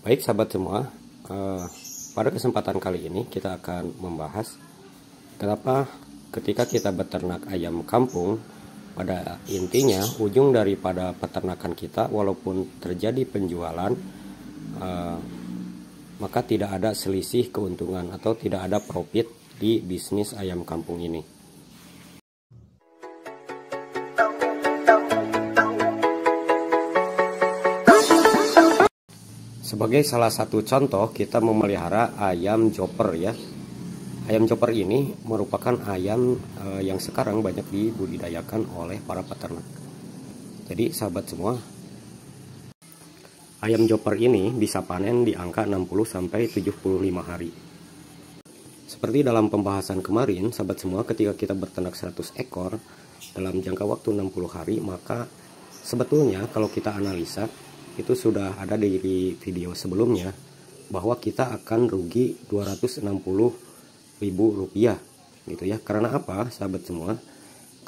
Baik sahabat semua, pada kesempatan kali ini kita akan membahas kenapa ketika kita beternak ayam kampung, pada intinya ujung daripada peternakan kita walaupun terjadi penjualan, maka tidak ada selisih keuntungan atau tidak ada profit di bisnis ayam kampung ini. Sebagai salah satu contoh, kita memelihara ayam chopper ya. Ayam chopper ini merupakan ayam yang sekarang banyak dibudidayakan oleh para peternak. Jadi sahabat semua, ayam chopper ini bisa panen di angka 60-75 hari. Seperti dalam pembahasan kemarin, sahabat semua, ketika kita berternak 100 ekor dalam jangka waktu 60 hari, maka sebetulnya kalau kita analisa, itu sudah ada di video sebelumnya bahwa kita akan rugi Rp260.000 gitu ya. Karena apa sahabat semua?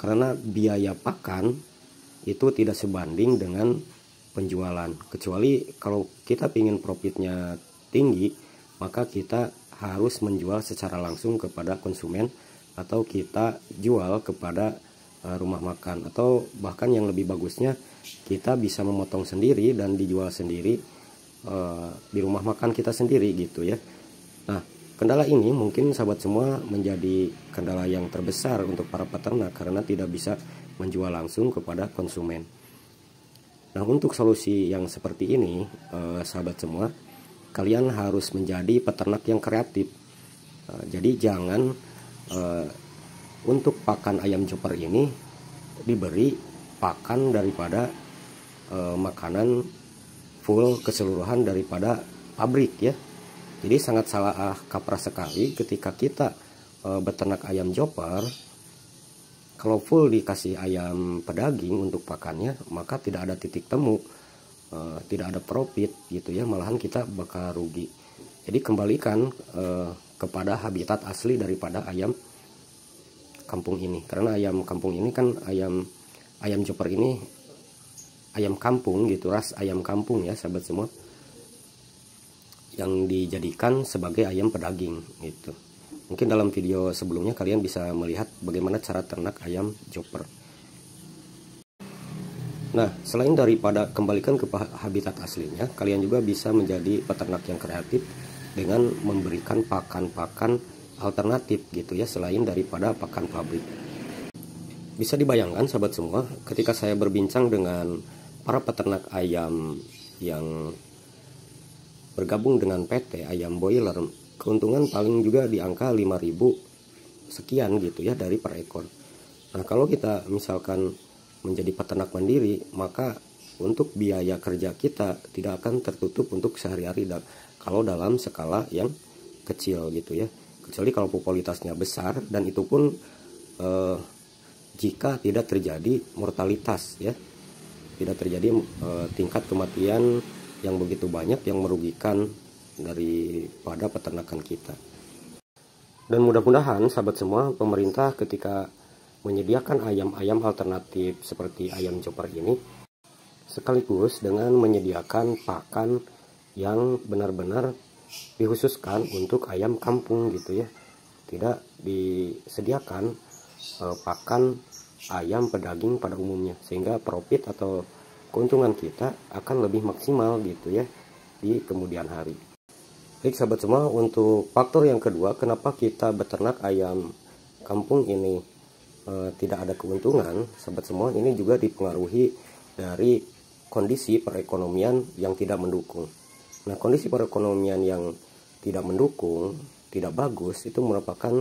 Karena biaya pakan itu tidak sebanding dengan penjualan. Kecuali kalau kita ingin profitnya tinggi, maka kita harus menjual secara langsung kepada konsumen atau kita jual kepada rumah makan, atau bahkan yang lebih bagusnya kita bisa memotong sendiri dan dijual sendiri di rumah makan kita sendiri gitu ya. Nah, kendala ini mungkin sahabat semua menjadi kendala yang terbesar untuk para peternak karena tidak bisa menjual langsung kepada konsumen. Nah, untuk solusi yang seperti ini sahabat semua, kalian harus menjadi peternak yang kreatif. Jadi jangan untuk pakan ayam chopper ini diberi pakan daripada makanan full keseluruhan daripada pabrik ya. Jadi sangat salah kaprah sekali ketika kita beternak ayam chopper, kalau full dikasih ayam pedaging untuk pakannya, maka tidak ada titik temu, tidak ada profit gitu ya, malahan kita bakal rugi. Jadi kembalikan kepada habitat asli daripada ayam kampung ini, karena ayam kampung ini kan ayam chopper ini ayam kampung gitu, ras ayam kampung ya sahabat semua, yang dijadikan sebagai ayam pedaging gitu. Mungkin dalam video sebelumnya kalian bisa melihat bagaimana cara ternak ayam chopper. Nah, selain daripada kembalikan ke habitat aslinya, kalian juga bisa menjadi peternak yang kreatif dengan memberikan pakan-pakan alternatif gitu ya, selain daripada pakan pabrik. Bisa dibayangkan sahabat semua, ketika saya berbincang dengan para peternak ayam yang bergabung dengan PT ayam boiler, keuntungan paling juga di angka 5.000 sekian gitu ya dari per ekor. Nah, kalau kita misalkan menjadi peternak mandiri, maka untuk biaya kerja kita tidak akan tertutup untuk sehari-hari kalau dalam skala yang kecil gitu ya. Kecuali kalau popularitasnya besar, dan itu pun jika tidak terjadi mortalitas ya, tidak terjadi tingkat kematian yang begitu banyak yang merugikan daripada peternakan kita. Dan mudah-mudahan sahabat semua, pemerintah ketika menyediakan ayam-ayam alternatif seperti ayam chopper ini, sekaligus dengan menyediakan pakan yang benar-benar dikhususkan untuk ayam kampung gitu ya, tidak disediakan pakan ayam pedaging pada umumnya, sehingga profit atau keuntungan kita akan lebih maksimal gitu ya di kemudian hari. Baik sahabat semua, untuk faktor yang kedua kenapa kita beternak ayam kampung ini tidak ada keuntungan, sahabat semua, ini juga dipengaruhi dari kondisi perekonomian yang tidak mendukung. Nah, kondisi perekonomian yang tidak mendukung, tidak bagus, itu merupakan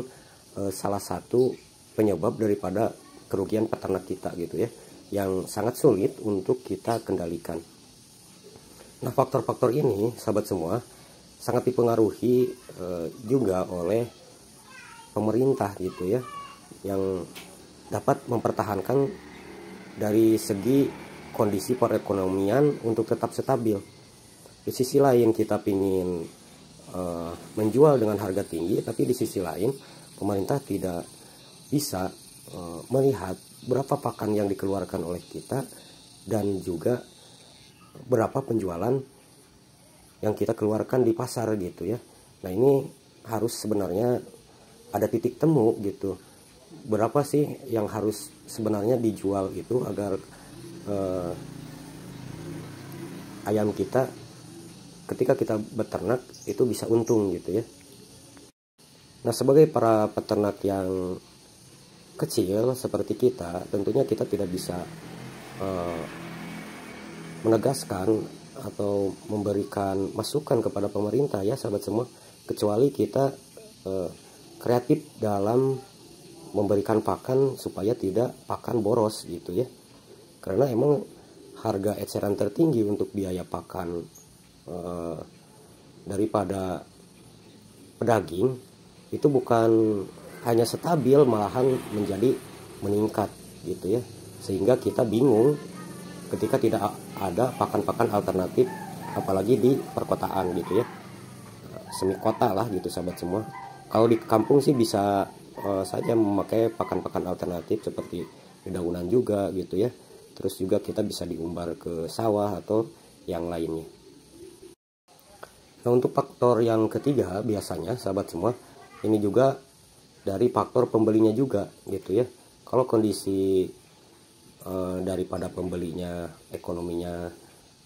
salah satu penyebab daripada kerugian peternak kita gitu ya, yang sangat sulit untuk kita kendalikan. Nah, faktor-faktor ini sahabat semua sangat dipengaruhi juga oleh pemerintah gitu ya, yang dapat mempertahankan dari segi kondisi perekonomian untuk tetap stabil. Di sisi lain kita ingin menjual dengan harga tinggi, tapi di sisi lain pemerintah tidak bisa melihat berapa pakan yang dikeluarkan oleh kita dan juga berapa penjualan yang kita keluarkan di pasar gitu ya. Nah ini harus sebenarnya ada titik temu gitu, berapa sih yang harus sebenarnya dijual itu agar ayam kita ketika kita beternak itu bisa untung gitu ya. Nah sebagai para peternak yang kecil seperti kita, tentunya kita tidak bisa menegaskan atau memberikan masukan kepada pemerintah ya sahabat semua, kecuali kita kreatif dalam memberikan pakan supaya tidak pakan boros gitu ya. Karena emang harga eceran tertinggi untuk biaya pakan daripada pedaging itu bukan hanya stabil, malahan menjadi meningkat gitu ya. Sehingga kita bingung ketika tidak ada pakan-pakan alternatif, apalagi di perkotaan gitu ya, semi kota lah gitu sahabat semua. Kalau di kampung sih bisa saja memakai pakan-pakan alternatif seperti dedaunan juga gitu ya. Terus juga kita bisa diumbar ke sawah atau yang lainnya. Nah untuk faktor yang ketiga biasanya sahabat semua, ini juga dari faktor pembelinya juga gitu ya. Kalau kondisi daripada pembelinya, ekonominya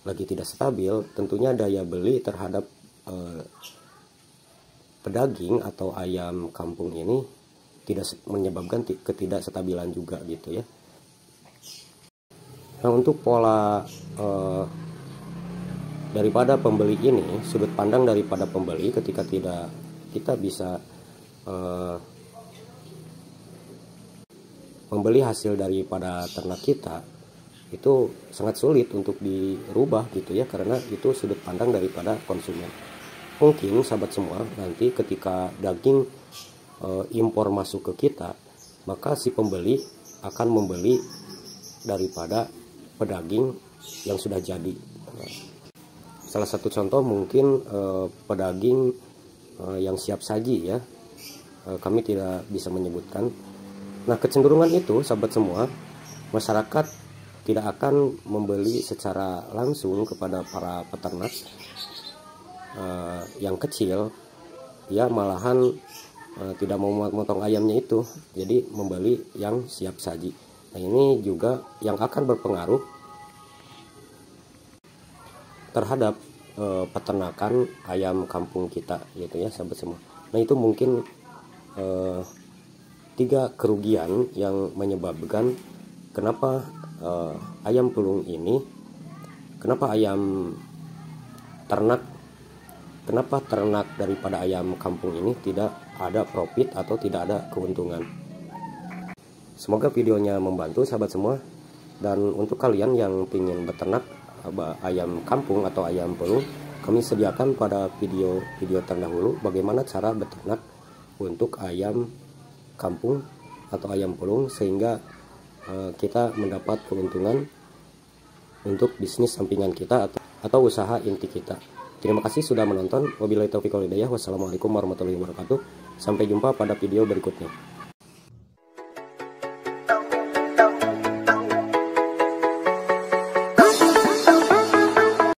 lagi tidak stabil, tentunya daya beli terhadap pedaging atau ayam kampung ini tidak menyebabkan ketidakstabilan juga gitu ya. Nah untuk pola daripada pembeli ini, sudut pandang daripada pembeli ketika kita bisa membeli hasil daripada ternak kita, itu sangat sulit untuk dirubah gitu ya, karena itu sudut pandang daripada konsumen. Mungkin sahabat semua nanti ketika daging impor masuk ke kita, maka si pembeli akan membeli daripada pedaging yang sudah jadi. Salah satu contoh mungkin pedaging yang siap saji ya, kami tidak bisa menyebutkan. Nah kecenderungan itu sahabat semua, masyarakat tidak akan membeli secara langsung kepada para peternak yang kecil ya, malahan tidak mau motong ayamnya itu, jadi membeli yang siap saji. Nah ini juga yang akan berpengaruh terhadap peternakan ayam kampung kita gitu ya sahabat semua. Nah itu mungkin 3 kerugian yang menyebabkan kenapa ayam pelung ini, kenapa ternak daripada ayam kampung ini tidak ada profit atau tidak ada keuntungan. Semoga videonya membantu sahabat semua. Dan untuk kalian yang ingin beternak ayam kampung atau ayam pelung, kami sediakan pada video terdahulu bagaimana cara beternak untuk ayam kampung atau ayam pelung, sehingga kita mendapat keuntungan untuk bisnis sampingan kita atau usaha inti kita. Terima kasih sudah menonton. Wabillahi taufiq wal hidayah. Wassalamualaikum warahmatullahi wabarakatuh. Sampai jumpa pada video berikutnya.